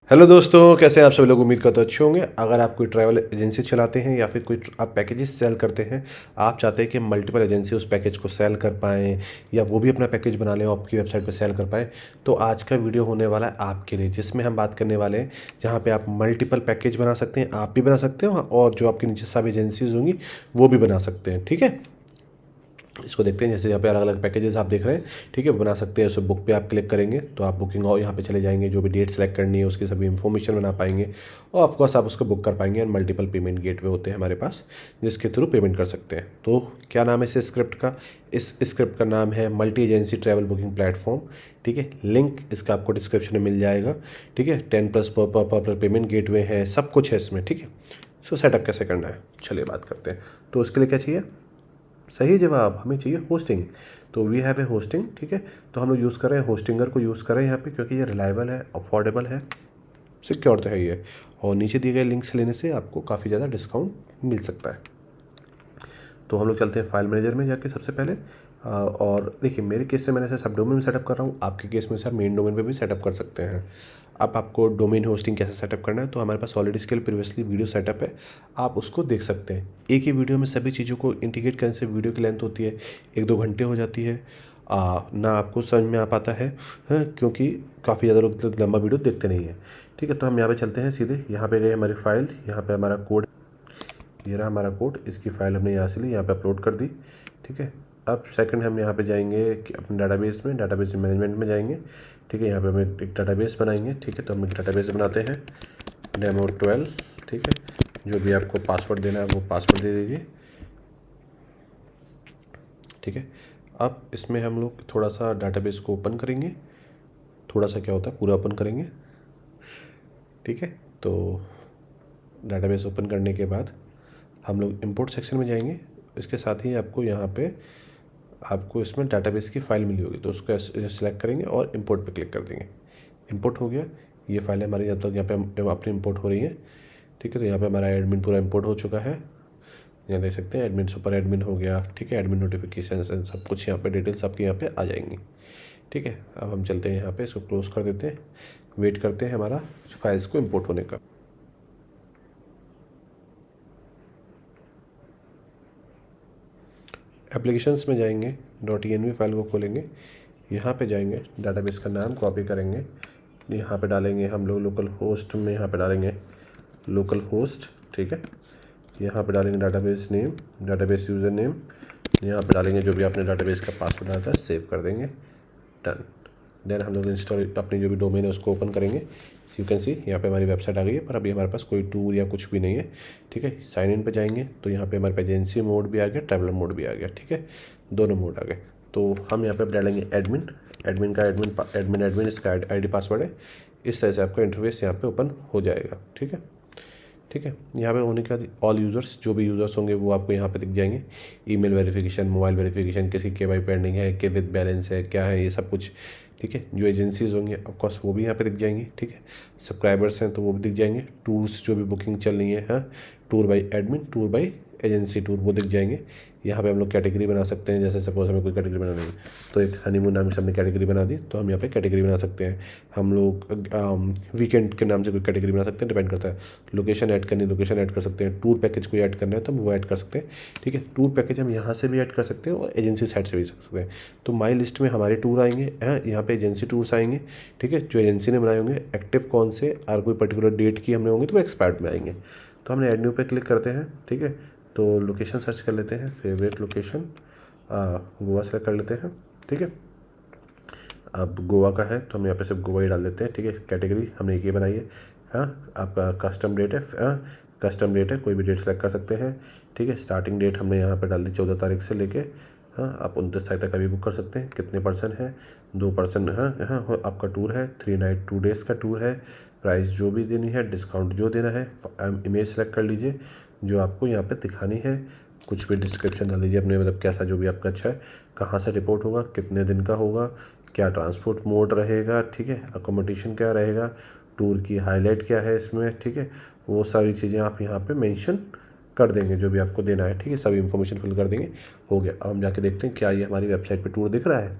Hello दोस्तों, कैसे हैं आप सभी लोग। उम्मीद करते अच्छे होंगे। अगर आप कोई ट्रैवल एजेंसी चलाते हैं या फिर कोई आप पैकेजेस सेल करते हैं, आप चाहते हैं कि मल्टीपल एजेंसी उस पैकेज को सेल कर पाएँ या वो भी अपना पैकेज बना लें और आपकी वेबसाइट पे सेल कर पाएँ, तो आज का वीडियो होने वाला है आपके लिए, जिसमें हम बात करने वाले हैं जहाँ पे आप मल्टीपल पैकेज बना सकते हैं। आप भी बना सकते हो और जो आपके नीचे सब एजेंसीज होंगी वो भी बना सकते हैं। ठीक है, इसको देखते हैं। जैसे यहाँ पे अलग अलग पैकेजेस आप देख रहे हैं, ठीक है, वो बना सकते हैं। उस बुक पे आप क्लिक करेंगे तो आप बुकिंग और यहाँ पे चले जाएंगे, जो भी डेट सेलेक्ट करनी है उसकी सभी इन्फॉर्मेशन बना पाएंगे और ऑफकोर्स आप उसको बुक कर पाएंगे। एंड मल्टीपल पेमेंट गेटवे होते हैं हमारे पास जिसके थ्रू पेमेंट कर सकते हैं। तो क्या नाम है इस स्क्रिप्ट का? इस स्क्रिप्ट का नाम है multi agency travel booking platform. ठीक है, लिंक इसका आपको डिस्क्रिप्शन में मिल जाएगा। ठीक है, 10+ पर पेमेंट गेटवे है, सब कुछ है इसमें। ठीक है, सो सेटअप कैसे करना है चलिए बात करते हैं। तो उसके लिए क्या चाहिए? सही जवाब, हमें चाहिए होस्टिंग। तो वी हैव ए होस्टिंग। ठीक है, तो हम लोग यूज़ कर रहे हैं होस्टिंगर को यूज़ कर रहे हैं यहाँ पे, क्योंकि ये रिलायबल है, अफोर्डेबल है, सिक्योर तो है ये। और नीचे दिए गए लिंक से लेने से आपको काफ़ी ज़्यादा डिस्काउंट मिल सकता है। तो हम लोग चलते हैं फाइल मैनेजर में जाके सबसे पहले। और देखिए, मेरे केस से मैंने ऐसे सब डोमेन में सेटअप कर रहा हूँ, आपके केस में सर मेन डोमेन पे भी सेटअप कर सकते हैं। अब आपको डोमेन होस्टिंग कैसे सेटअप करना है, तो हमारे पास ऑलरेडी इसके लिए प्रीवियसली वीडियो सेटअप है, आप उसको देख सकते हैं। एक ही वीडियो में सभी चीज़ों को इंटीग्रेट करने से वीडियो की लेंथ होती है 1-2 घंटे हो जाती है, ना आपको समझ में आ पाता है, हाँ, क्योंकि काफ़ी ज़्यादा लोग लंबा वीडियो देखते नहीं हैं। ठीक है, तो हम यहाँ पे चलते हैं सीधे। यहाँ पे गए हमारी फाइल, यहाँ पे हमारा कोड, ये रहा हमारा कोड। इसकी फ़ाइल हमने यहाँ से ली, यहाँ पे अपलोड कर दी। ठीक है, अब सेकंड हम यहाँ पे जाएंगे कि अपने डाटाबेस में, डाटाबेस मैनेजमेंट में जाएंगे। ठीक है, यहाँ पे हम एक डाटाबेस बनाएंगे। ठीक है, तो हम एक डाटाबेस बनाते हैं Demo12। ठीक है, जो भी आपको पासवर्ड देना है वो पासवर्ड दे दीजिए। ठीक है, अब इसमें हम लोग थोड़ा सा डाटाबेस को ओपन करेंगे। थोड़ा सा क्या होता है, पूरा ओपन करेंगे। ठीक है, तो डाटाबेस ओपन करने के बाद हम लोग इंपोर्ट सेक्शन में जाएंगे। इसके साथ ही आपको यहाँ पे आपको इसमें डाटाबेस की फ़ाइल मिली होगी, तो उसको सेलेक्ट करेंगे और इंपोर्ट पे क्लिक कर देंगे। इंपोर्ट हो गया, ये फाइल हमारी जब तक यहाँ पे अपनी इंपोर्ट हो रही है। ठीक है, तो यहाँ पे हमारा एडमिन पूरा इंपोर्ट हो चुका है, यहाँ देख सकते हैं एडमिन सुपर एडमिन हो गया। ठीक है, एडमिन नोटिफिकेशन सब कुछ यहाँ पे डिटेल्स आपके यहाँ पे आ जाएंगी। ठीक है, अब हम चलते हैं यहाँ पे, इसको क्लोज़ कर देते हैं, वेट करते हैं हमारा फाइल्स को इम्पोर्ट होने का। एप्लीकेशंस में जाएंगे, .env फाइल को खोलेंगे, यहाँ पे जाएंगे, डाटाबेस का नाम कॉपी करेंगे, यहाँ पे डालेंगे हम लोग लोकल होस्ट में, यहाँ पे डालेंगे लोकल होस्ट। ठीक है, यहाँ पे डालेंगे database name, database user name, यहाँ पे डालेंगे जो भी आपने डाटाबेस का पासवर्ड डाला था, सेव कर देंगे, डन। देन हम लोग इंस्टॉल अपनी जो भी डोमेन है उसको ओपन करेंगे। यू कैन सी यहाँ पे हमारी वेबसाइट आ गई है, पर अभी हमारे पास कोई टूर या कुछ भी नहीं है। ठीक है, साइन इन पे जाएंगे तो यहाँ पे हमारे पास एजेंसी मोड भी आ गया, ट्रैवलर मोड भी आ गया। ठीक है, दोनों मोड आ गए। तो हम यहाँ पे डालेंगे एडमिन, एडमिन इसका आई डी पासवर्ड है। इस तरह से आपका इंटरफेस यहाँ पे ओपन हो जाएगा। ठीक है, ठीक है, यहाँ पे होने के बाद ऑल यूज़र्स, जो भी यूज़र्स होंगे वो आपको यहाँ पे दिख जाएंगे। ईमेल वेरिफिकेशन, मोबाइल वेरिफिकेशन, किसी KYC पेंडिंग है, के विद बैलेंस है, क्या है, ये सब कुछ। ठीक है, जो एजेंसीज होंगी ऑफकोर्स वो भी यहाँ पे दिख जाएंगी। ठीक है, सब्सक्राइबर्स हैं तो वो भी दिख जाएंगे। टूर्स जो भी बुकिंग चल रही है, हाँ, tour by admin, tour by agency tour, वो दिख जाएंगे। यहाँ पे हम लोग कैटेगरी बना सकते हैं, जैसे सपोज हमें कोई कैटेगरी बनानी है तो एक हनीमून नाम से हमने कैटेगरी बना दी, तो हम यहाँ पे कैटेगरी बना सकते हैं। हम लोग वीकेंड के नाम से कोई कैटेगरी बना सकते हैं, डिपेंड करता है। लोकेशन ऐड करनी, लोकेशन ऐड कर सकते हैं। टूर पैकेज कोई ऐड करना है तो हम वो ऐड कर सकते हैं। ठीक है, टूर पैकेज हम यहाँ से भी ऐड कर सकते हैं और एजेंसी साइड से भी कर सकते हैं। तो माई लिस्ट में हमारे टूर आएंगे, यहाँ पे एजेंसी टूर्स आएंगे। ठीक है, जो एजेंसी ने बनाए होंगे, एक्टिव कौन से और कोई पर्टिकुलर डेट की हमने होंगे तो वो एक्सपायर्ड में आएंगे। तो हमने ऐड न्यू पे क्लिक करते हैं। ठीक है, तो लोकेशन सर्च कर लेते हैं, फेवरेट लोकेशन गोवा सेलेक्ट कर लेते हैं। ठीक है, अब गोवा का है तो हम यहाँ पे सिर्फ गोवा ही डाल देते हैं। ठीक है, कैटेगरी हमने एक ही बनाई है। हाँ, आपका कस्टम डेट है, कस्टम डेट है, कोई भी डेट सेलेक्ट कर सकते हैं। ठीक है, स्टार्टिंग डेट हमने यहाँ पे डाल दी 14 तारीख से लेके, हाँ, आप 29 तारीख तक अभी बुक कर सकते हैं। कितने पर्सन है? 2 पर्सन। हाँ हाँ, आपका टूर है 3 नाइट 2 डेज़ का टूर है। प्राइस जो भी देनी है, डिस्काउंट जो देना है, इमेज सेलेक्ट कर लीजिए जो आपको यहाँ पे दिखानी है। कुछ भी डिस्क्रिप्शन डाल दीजिए अपने, मतलब कैसा जो भी आपका अच्छा है। कहाँ से रिपोर्ट होगा, कितने दिन का होगा, क्या ट्रांसपोर्ट मोड रहेगा, ठीक है, अकोमोडेशन क्या रहेगा, टूर की हाईलाइट क्या है इसमें। ठीक है, वो सारी चीज़ें आप यहाँ पे मेंशन कर देंगे जो भी आपको देना है। ठीक है, सभी इन्फॉर्मेशन फिल कर देंगे। हो गया, अब हम जाके देखते हैं क्या ये हमारी वेबसाइट पे टूर दिख रहा है।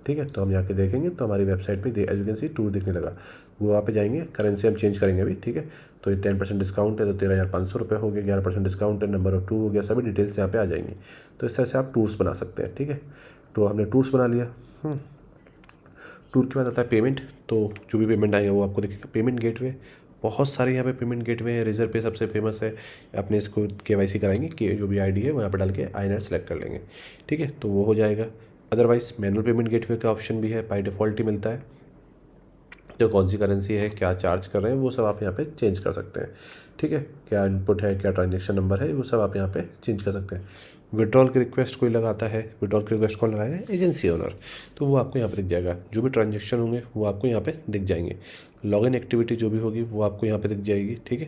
ठीक है। तो हम जाके देखेंगे तो हमारी वेबसाइट पे as you can see tour दिखने लगा। गोवा पे जाएंगे, करेंसी हम चेंज करेंगे अभी, ठीक है। तो ये 10% डिस्काउंट है तो 13,500 रुपये हो गए, 11% डिस्काउंट है, नंबर ऑफ टूर हो गया, सभी डिटेल्स यहाँ पे आ जाएंगी। तो इस तरह से आप टूर्स बना सकते हैं, ठीक है। तो हमने टूर्स बना लिया। टूर के बाद आता है पेमेंट। तो जो भी पेमेंट आएगा वो आपको दिखेगा। पेमेंट गेटवे, बहुत सारे यहाँ पे पेमेंट गेटवे हैं। रिजर्व पे सबसे फेमस है। अपने इसको KYC कराएंगे कि जो भी ID है वो यहाँ पे डाल के INR सेलेक्ट कर लेंगे, ठीक है। तो वो हो जाएगा। अदरवाइज मैनुअल पेमेंट गेटवे का ऑप्शन भी है, बाय डिफ़ॉल्ट ही मिलता है। तो कौन सी करेंसी है, क्या चार्ज कर रहे हैं, वो सब आप यहाँ पे चेंज कर सकते हैं, ठीक है। क्या इनपुट है, क्या ट्रांजेक्शन नंबर है, वो सब आप यहाँ पे चेंज कर सकते हैं। विड्रॉल की रिक्वेस्ट कोई लगाता है, विड्रॉल की रिक्वेस्ट कौन लगाएगा, एजेंसी ओनर। तो वो आपको यहाँ पे दिख जाएगा। जो भी ट्रांजेक्शन होंगे वो आपको यहाँ पे दिख जाएंगे। लॉगिन एक्टिविटी जो भी होगी वो आपको यहाँ पे दिख जाएगी, ठीक है,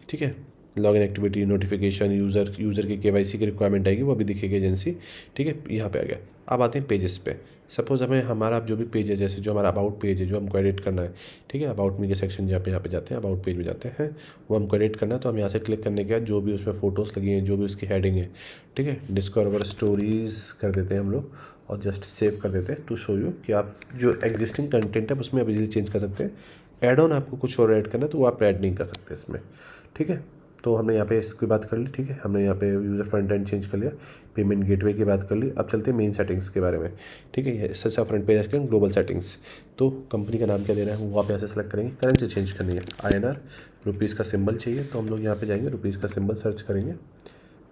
ठीक है। लॉगिन एक्टिविटी, नोटिफिकेशन, यूज़र की KYC की रिक्वायरमेंट आएगी, वो भी दिखेगी एजेंसी, ठीक है। यहाँ पे आ गया। अब आते हैं पेजेस पे। सपोज़ हमें हमारा जो भी पेज है, जैसे जो हमारा अबाउट पेज है जो हमको एडिट करना है, ठीक है। अबाउट मी के सेक्शन जहाँ पे यहाँ पे जाते हैं, अबाउट पेज में जाते हैं, वो हमको एडिट करना है। तो हम यहाँ से क्लिक करने के बाद जो भी उसमें फ़ोटोज़ लगी हैं, जो भी उसकी हेडिंग है, ठीक है, डिस्कवर स्टोरीज़ कर देते हैं हम लोग और जस्ट सेव कर देते हैं टू शो यू कि आप जो एग्जिस्टिंग कंटेंट है उसमें आप इजीली चेंज कर सकते हैं। ऐड ऑन आपको कुछ और ऐड करना है तो वो आप ऐड नहीं कर सकते इसमें, ठीक है। तो हमने यहाँ पे इसकी बात कर ली, ठीक है। हमने यहाँ पे यूज़र फ्रंट एंड चेंज कर लिया, पेमेंट गेटवे की बात कर ली। अब चलते हैं मेन सेटिंग्स के बारे में, ठीक है। इससे अच्छा फ्रंट पेज आकर ग्लोबल सेटिंग्स। तो कंपनी का नाम क्या देना है वो आप यहाँ से सेलेक्ट करेंगे। करेंसी चेंज करनी है, INR, रुपीज़ का सिंबल चाहिए तो हम लोग यहाँ पे जाएंगे, रुपीज़ का सिंबल सर्च करेंगे,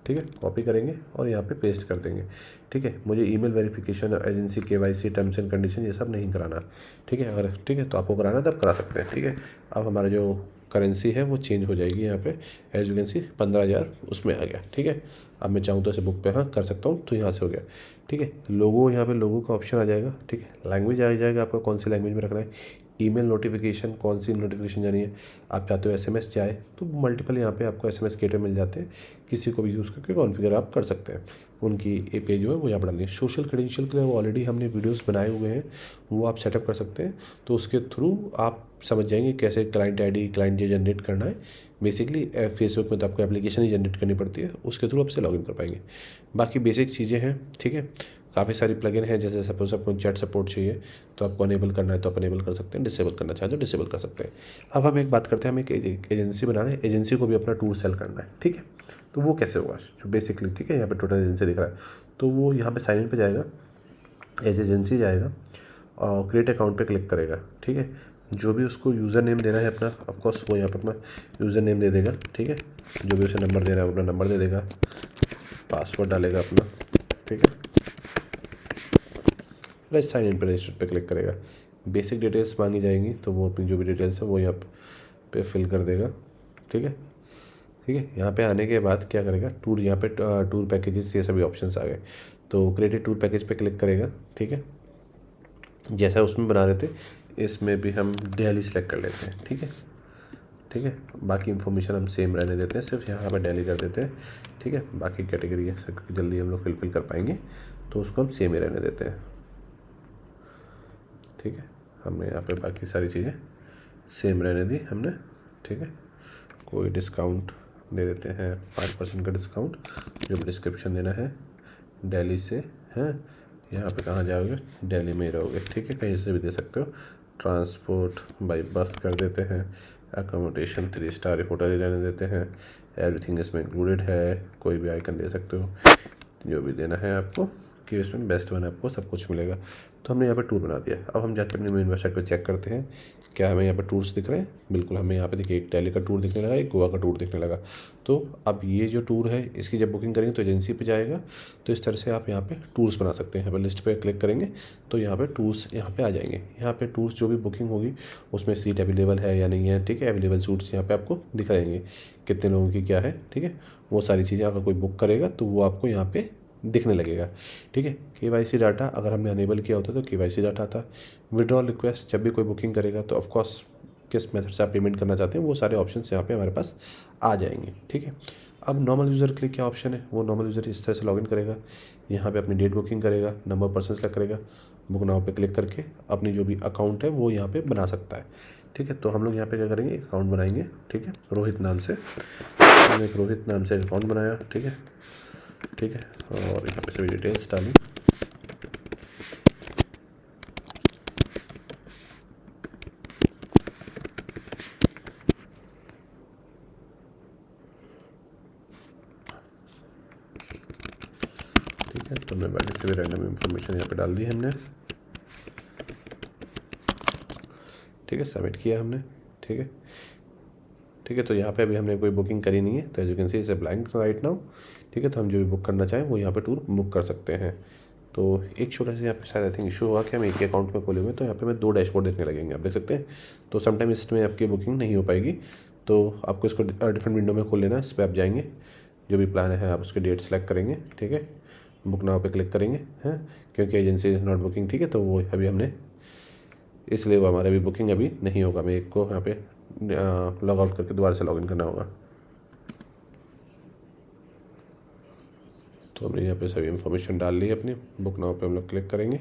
ठीक है, कॉपी करेंगे और यहाँ पे पेस्ट कर देंगे, ठीक है। मुझे email verification, agency KYC, terms and condition ये सब नहीं कराना, ठीक है। अगर ठीक है तो आपको कराना तो आप करा सकते हैं, ठीक है। अब हमारा जो करेंसी है वो चेंज हो जाएगी यहाँ पे, एज यू कैन सी 15,000 उसमें आ गया, ठीक है। अब मैं चाहूँ तो ऐसे बुक पे हाँ कर सकता हूँ, तो यहाँ से हो गया, ठीक है। लोगो, यहाँ पे लोगो का ऑप्शन आ जाएगा, ठीक है। लैंग्वेज आ जाएगा आपका कौन सी लैंग्वेज में रखना है। ईमेल नोटिफिकेशन, कौन सी नोटिफिकेशन जानी है। आप चाहते हो SMS जाए तो मल्टीपल यहाँ पे आपको SMS गेटवे मिल जाते हैं, किसी को भी यूज़ करके कॉन्फ़िगर आप कर सकते हैं। उनकी API जो है वो यहाँ पर डालनी है। सोशल क्रेडेंशियल के लिए वो ऑलरेडी हमने वीडियोस बनाए हुए हैं, वो आप सेटअप कर सकते हैं। तो उसके थ्रू आप समझ जाएंगे कैसे क्लाइंट ID, क्लाइंट जनरेट करना है। बेसिकली फेसबुक में तो आपको एप्लीकेशन ही जनरेट करनी पड़ती है, उसके थ्रू आपसे लॉगिन कर पाएंगे। बाकी बेसिक चीज़ें हैं, ठीक है। काफ़ी सारी प्लगइन है, जैसे सपोज आपको चैट सपोर्ट चाहिए तो आपको अनेबल करना है तो आप अनेबल कर सकते हैं, डिसेबल करना चाहें तो डिसेबल कर सकते हैं। अब हम एक बात करते हैं, हमें एक एजेंसी बनाना है, एजेंसी को भी अपना टूर सेल करना है, ठीक है। तो वो कैसे होगा, जो बेसिकली, ठीक है, यहाँ पे टोटल एजेंसी दिख रहा है तो वो यहाँ पे साइन इन पे जाएगा, एज एजेंसी जाएगा और क्रिएट अकाउंट पे क्लिक करेगा, ठीक है। जो भी उसको यूज़र नेम देना है अपना, ऑफकोर्स वो यहाँ पे अपना यूज़र नेम दे देगा, ठीक है। जो भी उसे नंबर देना है अपना नंबर दे देगा, पासवर्ड डालेगा अपना, ठीक है। राइट, साइन इन पे रजिस्टर पे क्लिक करेगा। बेसिक डिटेल्स मांगी जाएंगी तो वो अपनी जो भी डिटेल्स है वो यहाँ पे फिल कर देगा, ठीक है, ठीक है। यहाँ पे आने के बाद क्या करेगा, टूर, यहाँ पे टूर पैकेजेस ये सभी ऑप्शंस आ गए। तो क्रिएटेड टूर पैकेज पे क्लिक करेगा, ठीक है। जैसा उसमें बना रहे थे इसमें भी हम दिल्ली सेलेक्ट कर लेते हैं, ठीक है, ठीक है। बाकी इन्फॉर्मेशन हम सेम रहने देते हैं, सिर्फ यहाँ पर दिल्ली कर देते हैं, ठीक है। बाकी कैटेगरी है जल्दी हम लोग फिल कर पाएंगे तो उसको हम सेम ही रहने देते हैं, ठीक है। हमने यहाँ पे बाकी सारी चीज़ें सेम रहने दी हमने, ठीक है। कोई डिस्काउंट दे देते हैं, 5% का डिस्काउंट, जो भी डिस्क्रिप्शन देना है दिल्ली से है। यहाँ पे कहाँ जाओगे, दिल्ली में ही रहोगे, ठीक है, कहीं से भी दे सकते हो। ट्रांसपोर्ट बाई बस कर देते हैं, अकोमोडेशन 3 स्टार होटल ही रहने देते हैं, एवरीथिंग इसमें इंक्लूडेड है। कोई भी आइकन दे सकते हो, जो भी देना है आपको कि इसमें बेस्ट वन आपको सब कुछ मिलेगा। तो हमने यहाँ पे टूर बना दिया। अब हम जाके अपनी मेन वेबसाइट पर चेक करते हैं क्या हमें यहाँ पर टूर्स दिख रहे हैं। बिल्कुल, हमें यहाँ पे देखिए एक दिल्ली का टूर दिखने लगा, एक गोवा का टूर दिखने लगा। तो अब ये जो टूर है इसकी जब बुकिंग करेंगे तो एजेंसी पे जाएगा। तो इस तरह से आप यहाँ पे टूर्स बना सकते हैं। यहाँ पर लिस्ट पे क्लिक करेंगे तो यहाँ पे टूर्स यहाँ पे आ जाएंगे। यहाँ पे टूर्स जो भी बुकिंग होगी उसमें सीट अवेलेबल है या नहीं है, ठीक है। अवेलेबल सूट्स यहाँ पे आपको दिख रहेंगे, कितने लोगों की क्या है, ठीक है। वो सारी चीज़ें अगर कोई बुक करेगा तो वो आपको यहाँ पे दिखने लगेगा, ठीक है। KYC डाटा अगर हमने अनेबल किया होता तो KYC डाटा आता। विड्रॉल रिक्वेस्ट जब भी कोई बुकिंग करेगा तो ऑफकोर्स किस मेथड से आप पेमेंट करना चाहते हैं वो सारे ऑप्शंस यहाँ पे हमारे पास आ जाएंगे, ठीक है। अब नॉर्मल यूज़र के लिए क्या ऑप्शन है, वो नॉर्मल यूज़र इस तरह से लॉगिन करेगा, यहाँ पे अपनी डेट बुकिंग करेगा, नंबर पर्सन सेलेक्ट करेगा, बुक नाउ पे क्लिक करके अपनी जो भी अकाउंट है वो यहाँ पे बना सकता है, ठीक है। तो हम लोग यहाँ पे क्या करेंगे, अकाउंट बनाएंगे, ठीक है, रोहित नाम से। हमने एक रोहित नाम से अकाउंट बनाया, ठीक है, ठीक है। और यहाँ पे सभी डिटेल्स डाली, हमने बाकी से भी रैंडम इन्फॉर्मेशन यहाँ पे डाल दी हमने। ठीक है, सबमिट किया हमने। ठीक है, ठीक है। तो यहाँ पे अभी हमने कोई बुकिंग करी नहीं है, तो as you can see is blank right now. ठीक है, तो हम जो भी बुक करना चाहें वो यहाँ पे टूर बुक कर सकते हैं। तो एक छोटा सा यहाँ पे शायद आई थिंक इशू हुआ कि हम एक ही अकाउंट में खोले हुए, तो यहाँ पे हमें 2 डैशबोर्ड देखने लगेंगे, आप देख सकते हैं। तो समटाइम इसमें आपकी बुकिंग नहीं हो पाएगी, तो आपको इसको डिफरेंट विंडो में खोल लेना है। इस पर आप जाएंगे, जो भी प्लान है आप उसकी डेट सेलेक्ट करेंगे। ठीक है, बुक नाउ पे क्लिक करेंगे हैं, क्योंकि एजेंसी इज़ नॉट बुकिंग। ठीक है, तो वो अभी हमने, इसलिए वो हमारे अभी बुकिंग अभी नहीं होगा। हमें एक को यहाँ पे लॉग आउट करके दोबारा से लॉगिन करना होगा। तो हमने यहाँ पे सभी इन्फॉर्मेशन डाल ली है अपनी। बुक नाउ पे हम लोग क्लिक करेंगे।